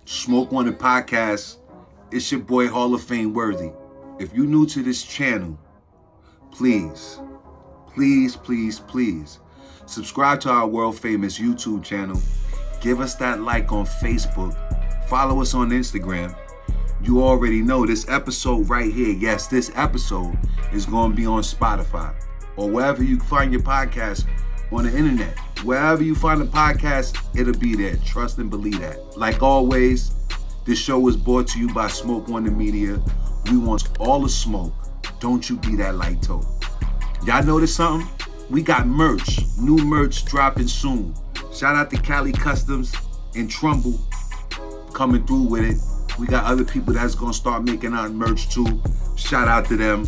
Smoke One Podcast. It's your boy Halloffame Worthy. If you're new to this channel, please subscribe to our world famous YouTube channel. Give us that like on Facebook. Follow us on Instagram. You already know this episode right here. Yes, this episode is going to be on Spotify or wherever you find your podcast on the internet. Wherever you find a podcast, it'll be there. Trust and believe that. Like always, this show is brought to you by Smoke One Media. We want all the smoke. Don't you be that light toe. Y'all notice something? We got merch. New merch dropping soon. Shout out to Cali Customs and Trumbull coming through with it. We got other people that's going to start making our merch too. Shout out to them.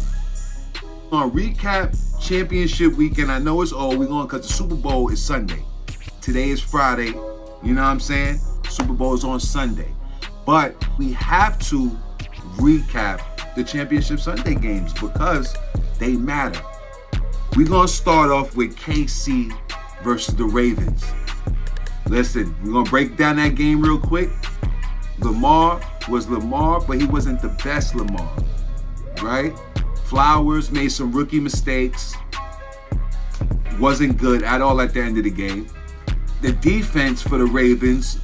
We're going to recap championship weekend. I know it's old. We're going because the Super Bowl is Sunday. Today is Friday. You know what I'm saying? Super Bowl is on Sunday. But we have to recap the championship Sunday games because they matter. We're going to start off with KC versus the Ravens. Listen, we're going to break down that game real quick. Lamar was Lamar, but he wasn't the best Lamar, right? Flowers made some rookie mistakes. Wasn't good at all at the end of the game. The defense for the Ravens,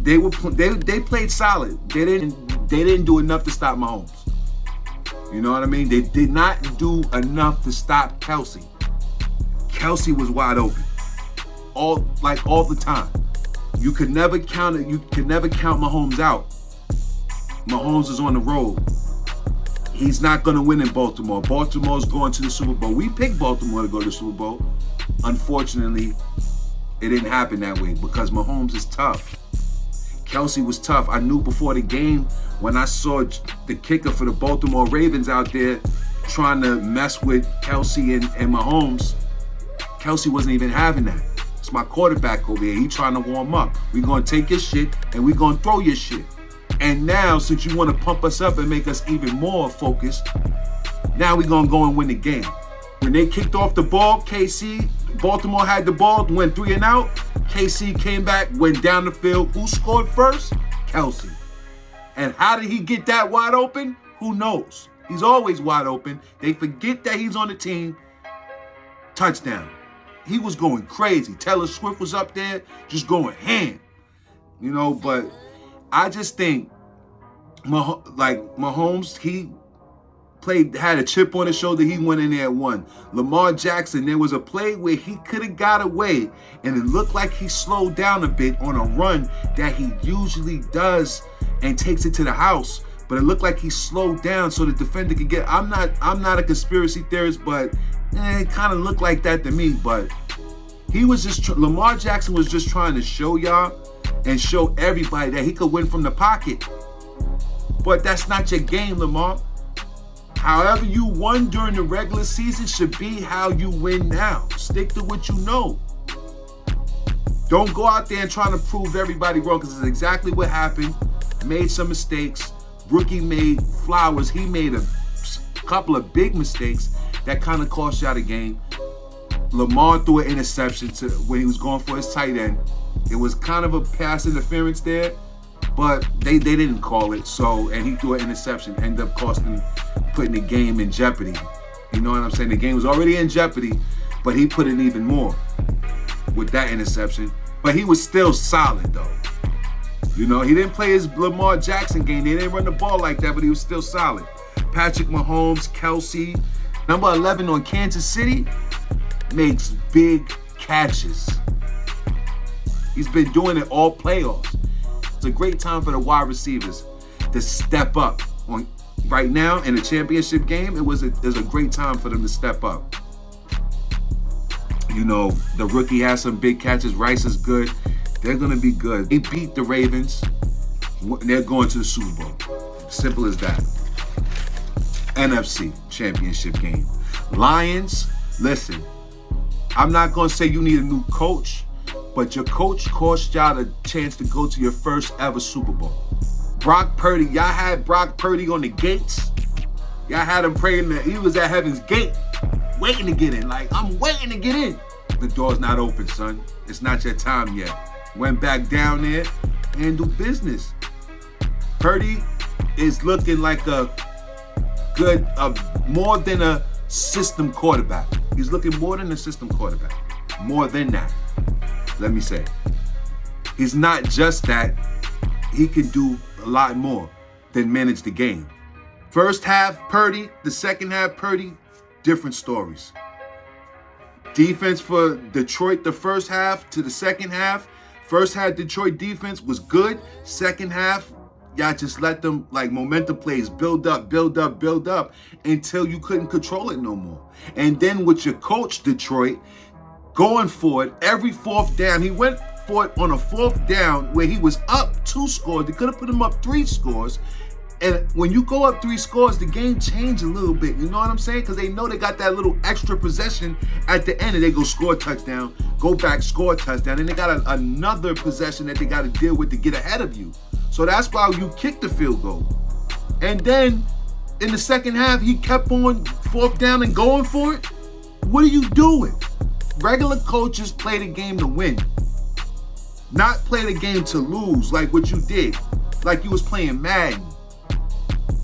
they played solid. They didn't do enough to stop Mahomes. You know what I mean? They did not do enough to stop Kelsey. Kelsey was wide open, all the time. You could never count it. You could never count Mahomes out. Mahomes is on the road. He's not going to win in Baltimore. Baltimore's going to the Super Bowl. We picked Baltimore to go to the Super Bowl. Unfortunately, it didn't happen that way because Mahomes is tough. Kelsey was tough. I knew before the game when I saw the kicker for the Baltimore Ravens out there trying to mess with Kelsey and Mahomes. Kelsey wasn't even having that. It's my quarterback over here. He trying to warm up. We're going to take your shit and we're going to throw your shit. And now, since you want to pump us up and make us even more focused, now we're going to go and win the game. When they kicked off the ball, Baltimore had the ball, went 3 and out. KC came back, went down the field. Who scored first? Kelsey. And how did he get that wide open? Who knows? He's always wide open. They forget that he's on the team. Touchdown. He was going crazy. Taylor Swift was up there just going ham. You know, but I just think Mahomes, he had a chip on his shoulder. He went in there and won. Lamar Jackson, there was a play where he could have got away, and it looked like he slowed down a bit on a run that he usually does and takes it to the house. But it looked like he slowed down so the defender could get. I'm not a conspiracy theorist, but it kind of looked like that to me. But he was just Lamar Jackson was just trying to show y'all and show everybody that he could win from the pocket. But that's not your game, Lamar. However you won during the regular season should be how you win now. Stick to what you know. Don't go out there and try to prove everybody wrong because it's exactly what happened. Made some mistakes. Rookie made Flowers. He made a couple of big mistakes that kind of cost y'all the game. Lamar threw an interception when he was going for his tight end. It was kind of a pass interference there, but they didn't call it. So, and he threw an interception, ended up putting the game in jeopardy. You know what I'm saying? The game was already in jeopardy, but he put it even more with that interception. But he was still solid though. You know, he didn't play his Lamar Jackson game. They didn't run the ball like that, but he was still solid. Patrick Mahomes, Kelsey, number 11 on Kansas City, makes big catches. He's been doing it all playoffs. It's a great time for the wide receivers to step up. Right now in the championship game, it was a great time for them to step up. You know, the rookie has some big catches. Rice is good. They're going to be good. They beat the Ravens. They're going to the Super Bowl. Simple as that. NFC championship game. Lions, listen, I'm not going to say you need a new coach, but your coach cost y'all the chance to go to your first ever Super Bowl. Brock Purdy, y'all had Brock Purdy on the gates. Y'all had him praying that he was at heaven's gate, waiting to get in. Like, I'm waiting to get in. The door's not open, son. It's not your time yet. Went back down there, handle business. Purdy is looking like more than a system quarterback. He's looking more than a system quarterback. More than that. Let me say. He's not just that. He can do a lot more than manage the game. First half, Purdy. The second half, Purdy. Different stories. Defense for Detroit, the first half to the second half. First half, Detroit defense was good. Second half, y'all just let them, like, momentum plays build up until you couldn't control it no more. And then with your coach, Detroit, going for it every fourth down. He went for it on a fourth down where he was up 2 scores. They could have put him up 3 scores. And when you go up 3 scores, the game changed a little bit. You know what I'm saying? Because they know they got that little extra possession at the end, and they go score a touchdown, go back, score a touchdown, and they got another possession that they got to deal with to get ahead of you. So that's why you kick the field goal. And then in the second half, he kept on fourth down and going for it. What are you doing? Regular coaches play the game to win, not play the game to lose like what you did, like you was playing Madden.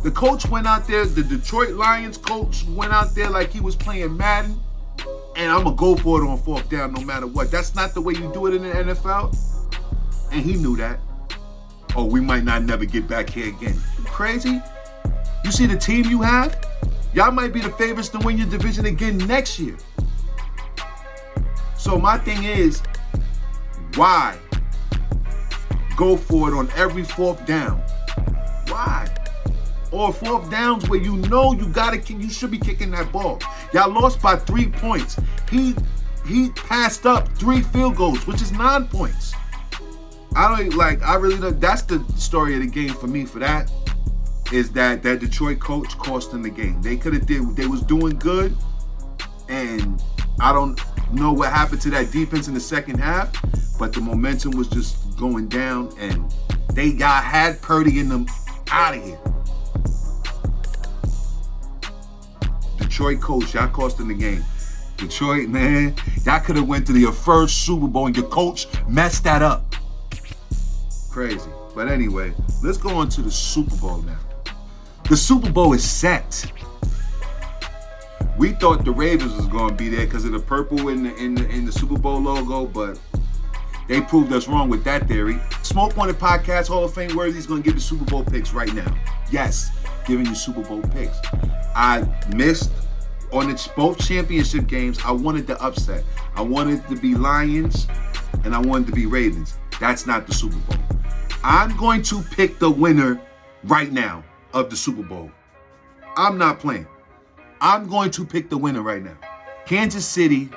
The coach went out there, the Detroit Lions coach went out there like he was playing Madden, and I'm going to go for it on fourth down no matter what. That's not the way you do it in the NFL. And he knew that. Oh, we might not never get back here again. You crazy? You see the team you have? Y'all might be the favorites to win your division again next year. So my thing is, why go for it on every fourth down? Why? Or fourth downs where you know you should be kicking that ball. Y'all lost by 3 points. He passed up 3 field goals, which is 9 points. I really don't. That's the story of the game for me. For that is that Detroit coach cost them the game. They was doing good, and I don't know what happened to that defense in the second half, but the momentum was just going down, and they had Purdy in them out of here. Detroit coach, y'all cost them the game. Detroit, man, y'all could have went to your first Super Bowl and your coach messed that up. Crazy. But anyway, let's go on to the Super Bowl now. The Super Bowl is set. We thought the Ravens was going to be there because of the purple in the Super Bowl logo, but they proved us wrong with that theory. Smoke Wanted Podcast, Halloffame Worthy is going to give you Super Bowl picks right now. Yes, giving you Super Bowl picks. I missed on both championship games. I wanted the upset. I wanted to be Lions, and I wanted to be Ravens. That's not the Super Bowl. I'm going to pick the winner right now of the Super Bowl. I'm not playing. I'm going to pick the winner right now. Kansas City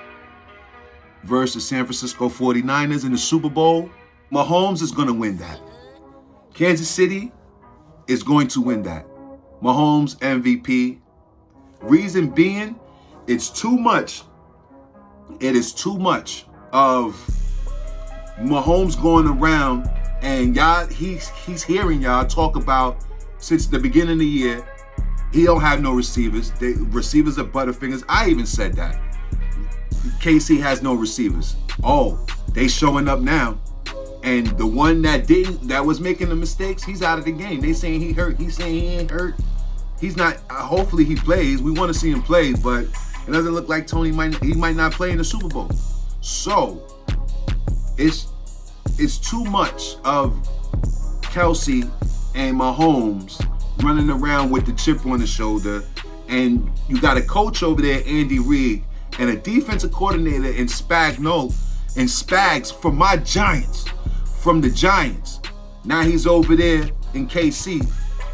versus San Francisco 49ers in the Super Bowl. Mahomes is going to win that. Kansas City is going to win that. Mahomes MVP. Reason being, it's too much. It is too much of Mahomes going around, and y'all, he's hearing y'all talk about since the beginning of the year. He don't have no receivers. The receivers are Butterfingers. I even said that. KC has no receivers. Oh, they showing up now. And the one that was making the mistakes, he's out of the game. They saying he hurt. He's saying he ain't hurt. He's not. Hopefully he plays. We want to see him play, but it doesn't look like Tony might not play in the Super Bowl. So it's too much of Kelsey and Mahomes running around with the chip on the shoulder, and you got a coach over there, Andy Reid, and a defensive coordinator in Spags from my Giants, from the Giants. Now he's over there in KC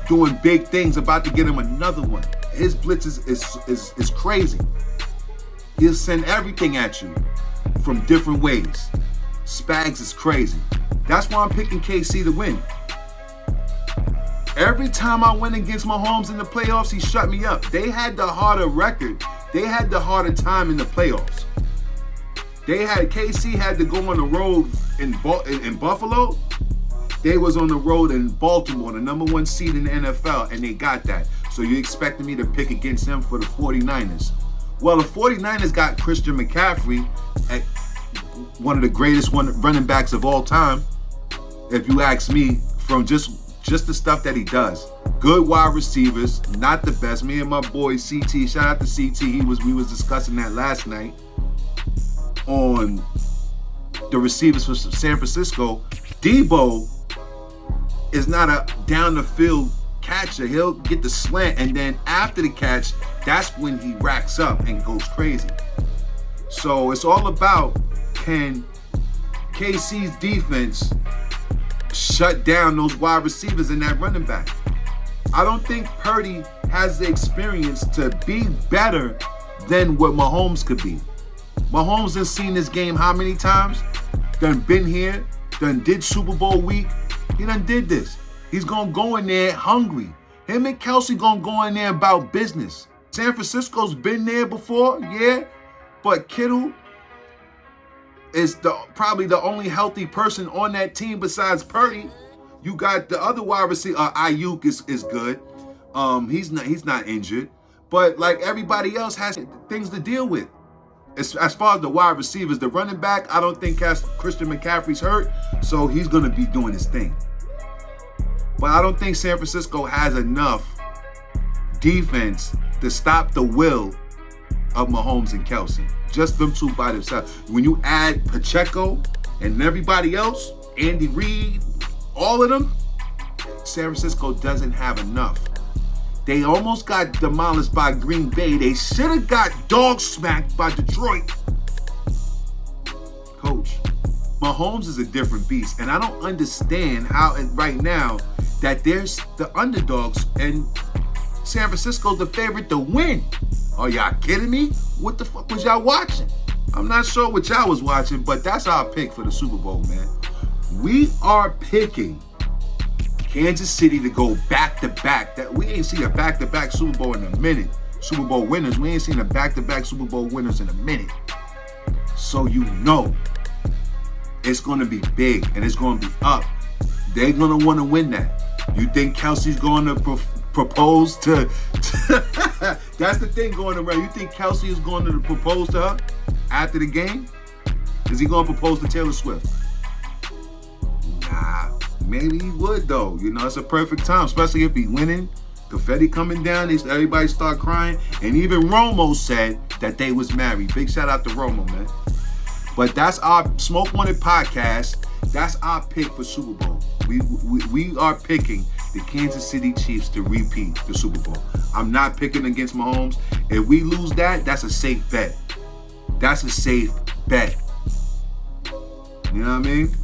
doing big things, about to get him another one. His blitz is crazy. He'll send everything at you from different ways. Spags is crazy. That's why I'm picking KC to win. Every time I went against Mahomes in the playoffs, he shut me up. They had the harder record. They had the harder time in the playoffs. KC had to go on the road in Buffalo. They was on the road in Baltimore, the number 1 seed in the NFL, and they got that. So you expected me to pick against them for the 49ers. Well, the 49ers got Christian McCaffrey, one of the greatest running backs of all time. if you ask me, from just the stuff that he does. Good wide receivers, not the best. Me and my boy CT, shout out to CT. We was discussing that last night on the receivers for San Francisco. Debo is not a down the field catcher. He'll get the slant, and then after the catch, that's when he racks up and goes crazy. So it's all about, can KC's defense shut down those wide receivers and that running back? I don't think Purdy has the experience to be better than what Mahomes could be. Mahomes has seen this game how many times? Done been here, done did Super Bowl week. He done did this. He's gonna go in there hungry. Him and Kelsey gonna go in there about business. San Francisco's been there before, yeah, but Kittle is probably the only healthy person on that team besides Purdy. You got the other wide receiver, Ayuk is good. He's not injured, but like everybody else has things to deal with. As far as the wide receivers, the running back, I don't think Christian McCaffrey's hurt, so he's gonna be doing his thing. But I don't think San Francisco has enough defense to stop the will of Mahomes and Kelsey. Just them two by themselves. When you add Pacheco and everybody else, Andy Reid, all of them, San Francisco doesn't have enough. They almost got demolished by Green Bay. They should have got dog smacked by Detroit. Coach, Mahomes is a different beast, and I don't understand how right now that there's the underdogs and San Francisco's the favorite to win. Are y'all kidding me? What the fuck was y'all watching? I'm not sure what y'all was watching, but that's our pick for the Super Bowl, man. We are picking Kansas City to go back-to-back. That we ain't seen a back-to-back Super Bowl in a minute. Super Bowl winners. We ain't seen a back-to-back Super Bowl winners in a minute. So you know it's going to be big and it's going to be up. They're going to want to win that. You think Kelsey's going to propose to that's the thing going around. You think Kelsey is going to propose to her after the game? Is he going to propose to Taylor Swift? Nah, maybe he would though. You know, it's a perfect time, especially if he's winning. Confetti coming down, everybody start crying. And even Romo said that they was married. Big shout out to Romo, man. But that's our Smoke Wanted podcast. That's our pick for Super Bowl. We are picking the Kansas City Chiefs to repeat the Super Bowl. I'm not picking against Mahomes. If we lose that, that's a safe bet. That's a safe bet. You know what I mean?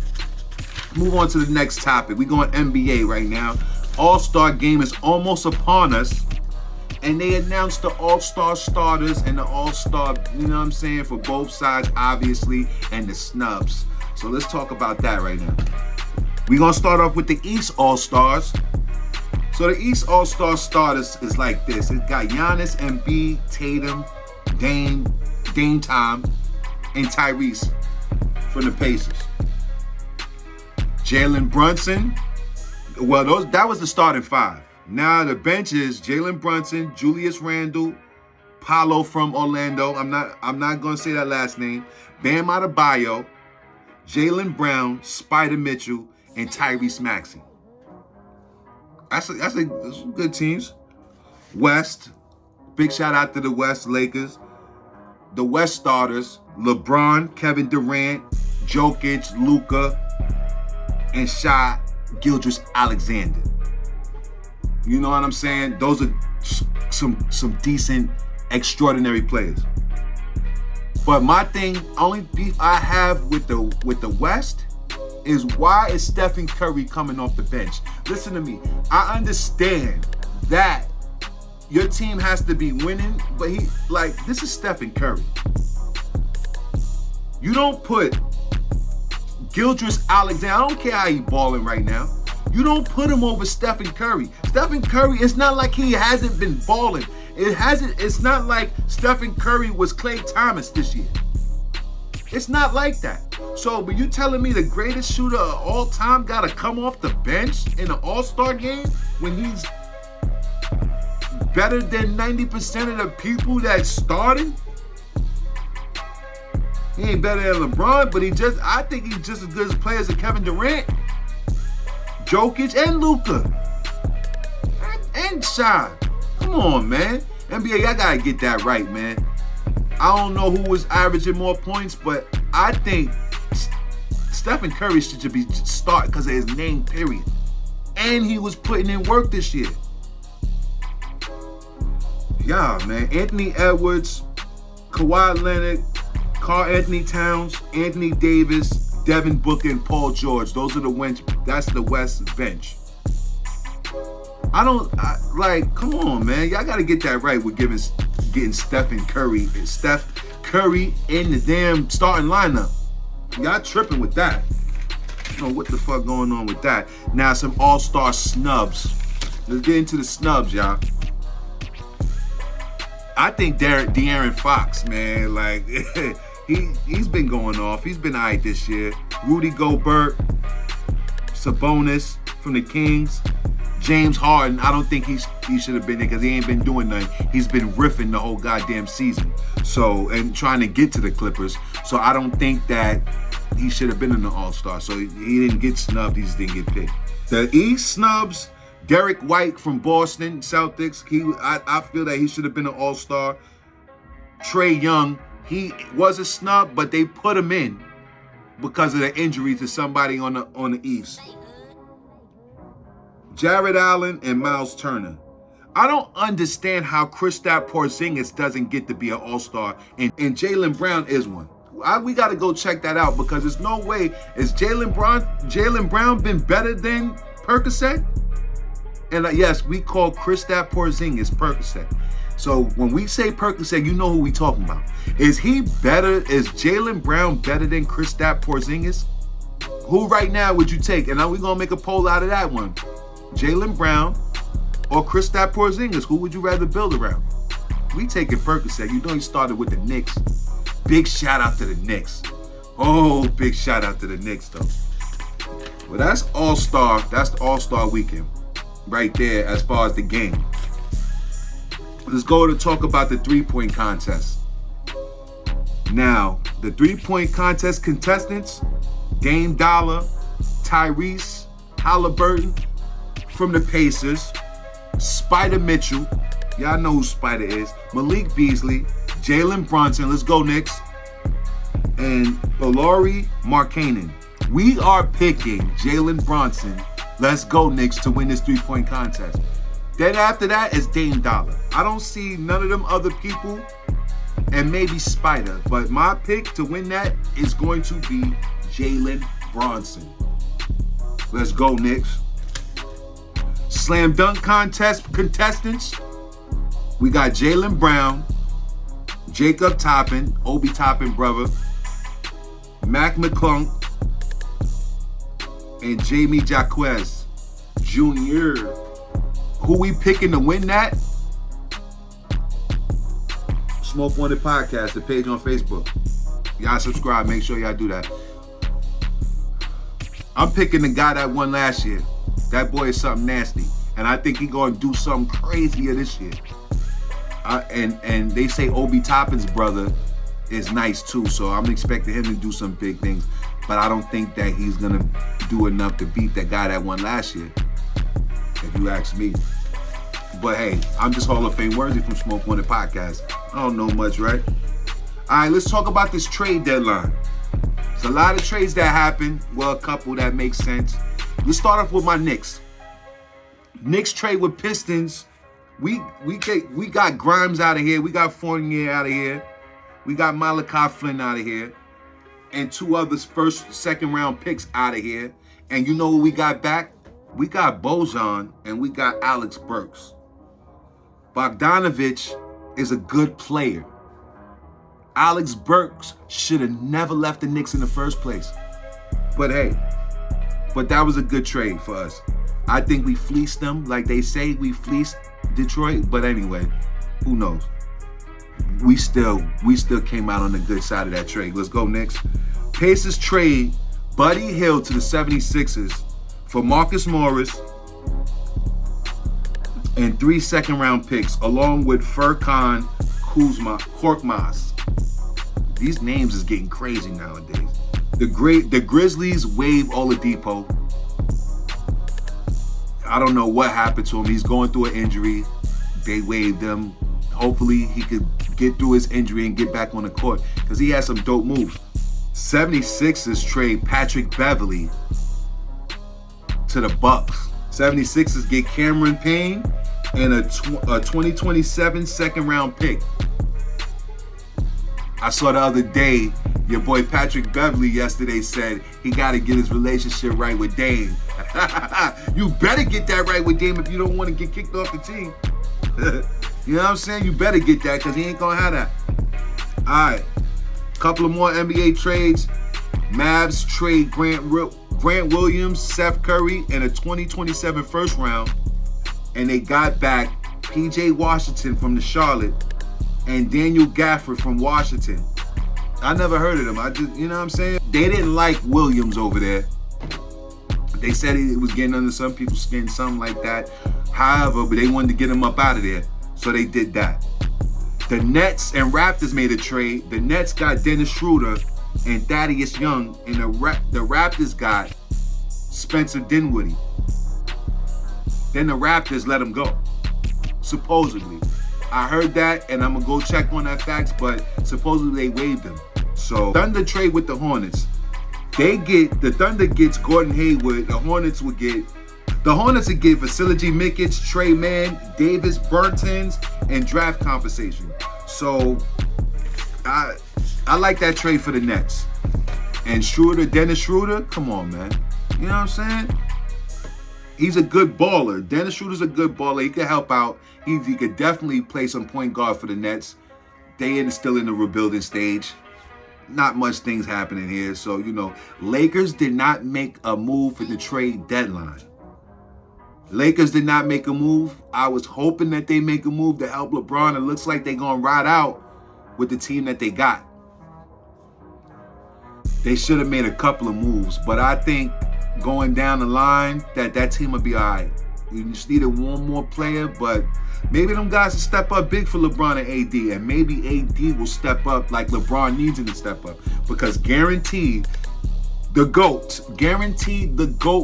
Move on to the next topic. We're going NBA right now. All-Star game is almost upon us. And they announced the All-Star starters and the All-Star, you know what I'm saying, for both sides, obviously, and the snubs. So let's talk about that right now. We're going to start off with the East All-Stars. So the East All-Star starters is like this. It's got Giannis, Embiid, Tatum, Dame Time, and Tyrese from the Pacers. Jalen Brunson. Well, that was the starting five. Now the bench is Jalen Brunson, Julius Randle, Paolo from Orlando. I'm not going to say that last name. Bam Adebayo, Jaylen Brown, Spider Mitchell, and Tyrese Maxey. That's good teams. West, big shout out to the West Lakers. The West starters, LeBron, Kevin Durant, Jokic, Luka, and Shai Gilgeous-Alexander. You know what I'm saying? Those are some decent, extraordinary players. But my only beef I have with the West is, why is Stephen Curry coming off the bench? Listen to me. I understand that your team has to be winning, but this is Stephen Curry. You don't put Gilgeous-Alexander, I don't care how he balling right now. You don't put him over Stephen Curry. Stephen Curry, it's not like he hasn't been balling. It's not like Stephen Curry was Klay Thomas this year. It's not like that. So, but you telling me the greatest shooter of all time got to come off the bench in an All-Star game when he's better than 90% of the people that started? He ain't better than LeBron, but I think he's just as good a player as Kevin Durant. Jokic and Luka. And Shai. Come on, man. NBA, I gotta get that right, man. I don't know who was averaging more points, but I think Stephen Curry should be start because of his name, period. And he was putting in work this year. Yeah, man. Anthony Edwards, Kawhi Leonard, Karl Anthony Towns, Anthony Davis, Devin Booker, and Paul George. Those are the wins. That's the West bench. Come on, man. Y'all got to get that right with getting Stephen Curry and Steph Curry in the damn starting lineup. Y'all tripping with that. I don't know what the fuck going on with that. Now some all-star snubs. Let's get into the snubs, y'all. I think De'Aaron Fox, man, like he's been going off. He's been all right this year. Rudy Gobert, Sabonis from the Kings, James Harden. I don't think he should have been there because he ain't been doing nothing. He's been riffing the whole goddamn season. So, and trying to get to the Clippers. So I don't think that he should have been in the All-Star. So he didn't get snubbed. He just didn't get picked. The East snubs. Derek White from Boston Celtics. I feel that he should have been an All-Star. Trae Young, he was a snub, but they put him in because of the injury to somebody on the East. Jared Allen and Miles Turner. I don't understand how Kristaps Porzingis doesn't get to be an All-Star, and Jaylen Brown is one. We got to go check that out because there's no way. Is Jaylen Brown been better than Percocet? And yes, we call Kristaps Porzingis Percocet. So when we say Percocet, you know who we talking about. Is Jaylen Brown better than Kristaps Porzingis? Who right now would you take? And now we're going to make a poll out of that one. Jaylen Brown or Kristaps Porzingis? Who would you rather build around? We taking Percocet. You know he started with the Knicks. Big shout out to the Knicks. Oh, big shout out to the Knicks though. Well, that's All-Star. That's the All-Star weekend. Right there as far as the game. Let's go to talk about the three-point contest. Now, the three-point contest contestants, Dame Dollar, Tyrese Halliburton from the Pacers, Spider Mitchell, y'all know who Spider is, Malik Beasley, Jalen Brunson, let's go Knicks, and Lauri Markkanen. We are picking Jalen Brunson. Let's go, Knicks, to win this three-point contest. Then after that is Dame Dollar. I don't see none of them other people, and maybe Spider. But my pick to win that is going to be Jalen Brunson. Let's go, Knicks. Slam dunk contest contestants. We got Jaylen Brown, Jacob Toppin, Obi Toppin brother, Mac McClung, and Jamie Jaquez Jr. Who we picking to win that? Smoke Wanted Podcast, the page on Facebook. Y'all subscribe, make sure y'all do that. I'm picking the guy that won last year. That boy is something nasty. And I think he's going to do something crazier this year. And they say Obi Toppin's brother is nice too, so I'm expecting him to do some big things. But I don't think that he's going to do enough to beat that guy that won last year, if you ask me. But hey, I'm just Halloffame Worthy from Smoke Wanted Podcast. I don't know much, right? All right, let's talk about this trade deadline. There's a lot of trades that happen. Well, a couple that make sense. Let's start off with my Knicks. Knicks trade with Pistons. We got Grimes out of here. We got Fournier out of here. We got Malachi Flynn out of here. And two others second round picks out of here. And you know what we got back? We got Bojan and we got Alex Burks. Bogdanovich is a good player. Alex Burks should have never left the Knicks in the first place. But hey, that was a good trade for us. I think we fleeced them. Like they say, we fleeced Detroit. But anyway, who knows? We still came out on the good side of that trade. Let's go, Knicks. Pacers trade Buddy Hield to the 76ers for Marcus Morris and 3 second-round picks, along with Furkan Korkmaz. These names is getting crazy nowadays. The Grizzlies waive Oladipo. I don't know what happened to him. He's going through an injury. They waived him. Hopefully he could get through his injury and get back on the court because he has some dope moves. 76ers trade Patrick Beverley to the Bucks. 76ers get Cameron Payne and a 2027 second round pick. I saw the other day, your boy Patrick Beverley yesterday said he got to get his relationship right with Dame. You better get that right with Dame if you don't want to get kicked off the team. You know what I'm saying? You better get that because he ain't going to have that. All right. Couple of more NBA trades. Mavs trade Grant Williams, Seth Curry, and a 2027 first round. And they got back P.J. Washington from the Charlotte and Daniel Gafford from Washington. I never heard of them. I just, you know what I'm saying? They didn't like Williams over there. They said he was getting under some people's skin, something like that. However, but they wanted to get him up out of there. So they did that. The Nets and Raptors made a trade. The Nets got Dennis Schroeder and Thaddeus Young, and the Raptors got Spencer Dinwiddie. Then the Raptors let him go, supposedly. I heard that, and I'm going to go check on that facts, but supposedly they waived him. So Thunder trade with the Hornets. The Thunder gets Gordon Hayward. The Hornets would get Vasilije Mikic, Trey Mann, Davis Bertans, and draft compensation. So I like that trade for the Nets. And Dennis Schroeder, come on, man. You know what I'm saying? He's a good baller. Dennis Schroeder's a good baller. He could help out. He could definitely play some point guard for the Nets. They are still in the rebuilding stage. Not much things happening here. So, Lakers did not make a move for the trade deadline. Lakers did not make a move. I was hoping that they make a move to help LeBron. It looks like they're going to ride out with the team that they got. They should have made a couple of moves. But I think going down the line, that team will be all right. We just needed one more player, but maybe them guys will step up big for LeBron and AD, and maybe AD will step up like LeBron needs him to step up, because guaranteed the GOAT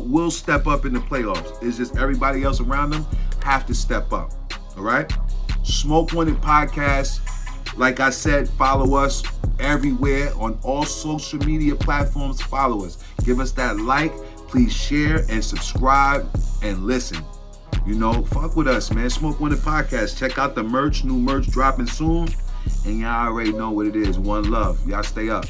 will step up in the playoffs. It's just everybody else around them have to step up, all right? Smoke Wanted Podcast. Like I said, follow us everywhere on all social media platforms. Follow us. Give us that like. Please share and subscribe and listen. Fuck with us, man. Smoke Wanted Podcast. Check out the merch. New merch dropping soon. And y'all already know what it is. One love. Y'all stay up.